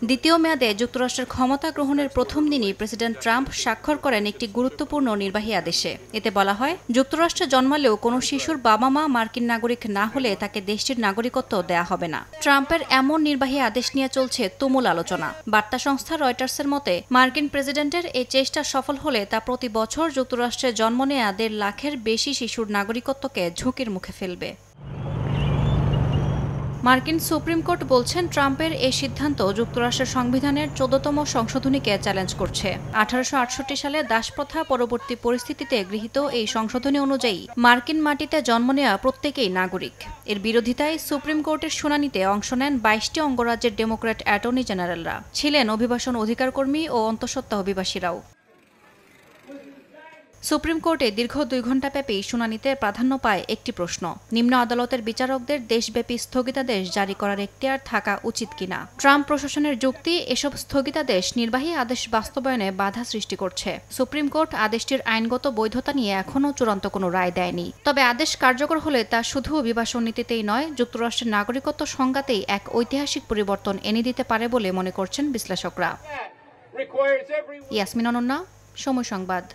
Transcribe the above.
দ্বিতীয় মেয়াদে যুক্তরাষ্ট্রের ক্ষমতা গ্রহণের প্রথম দিনই প্রেসিডেন্ট ট্রাম্প স্বাক্ষর করেন একটি গুরুত্বপূর্ণ নির্বাহী আদেশে। এতে বলা হয়, যুক্তরাষ্ট্রে জন্মালেও কোনো শিশুর বাবা মা মার্কিন নাগরিক না হলে তাকে দেশটির নাগরিকত্ব দেয়া হবে না। ট্রাম্পের এমন নির্বাহী আদেশ নিয়ে চলছে তুমুল আলোচনা। বার্তা সংস্থা রয়টার্সের মতে, মার্কিন প্রেসিডেন্টের এই চেষ্টা সফল হলে তা প্রতি বছর যুক্তরাষ্ট্রে জন্ম নেয়া 1.5 লাখের বেশি শিশুর নাগরিকত্বকে ঝুঁকির মুখে ফেলবে। মার্কিন সুপ্রিম কোর্ট বলছেন, ট্রাম্পের এই সিদ্ধান্ত যুক্তরাষ্ট্রের সংবিধানের 14তম সংশোধনীকে চ্যালেঞ্জ করছে। 1868 সালে দাসপ্রথা পরবর্তী পরিস্থিতিতে গৃহীত এই সংশোধনী অনুযায়ী মার্কিন মাটিতে জন্ম নেওয়া প্রত্যেকেই নাগরিক। এর বিরোধিতায় সুপ্রিম কোর্টের শুনানিতে অংশ নেন 22টি অঙ্গরাজ্যের ডেমোক্র্যাট অ্যাটর্নি জেনারেলরা। ছিলেন অভিবাসন অধিকারকর্মী ও অন্তঃসত্ত্বা অভিবাসীরাও। সুপ্রিম কোর্টে দীর্ঘ 2 ঘণ্টাব্যাপী শুনানিতে প্রাধান্য পায় একটি প্রশ্ন: নিম্ন আদালতের বিচারকদের দেশব্যাপী স্থগিতাদেশ জারি করার এখতিয়ার থাকা উচিত কিনা। ট্রাম্প প্রশাসনের যুক্তি, এসব স্থগিতাদেশ নির্বাহী আদেশ বাস্তবায়নে বাধা সৃষ্টি করছে। সুপ্রিম কোর্ট আদেশটির আইনগত বৈধতা নিয়ে এখনও চূড়ান্ত কোনো রায় দেয়নি। তবে আদেশ কার্যকর হলে তা শুধু অভিবাসন নীতিতেই নয়, যুক্তরাষ্ট্রের নাগরিকত্ব সংজ্ঞাতেই এক ঐতিহাসিক পরিবর্তন এনে দিতে পারে বলে মনে করছেন বিশ্লেষকরা। ইয়াসমিন অনন্যা, সময় সংবাদ।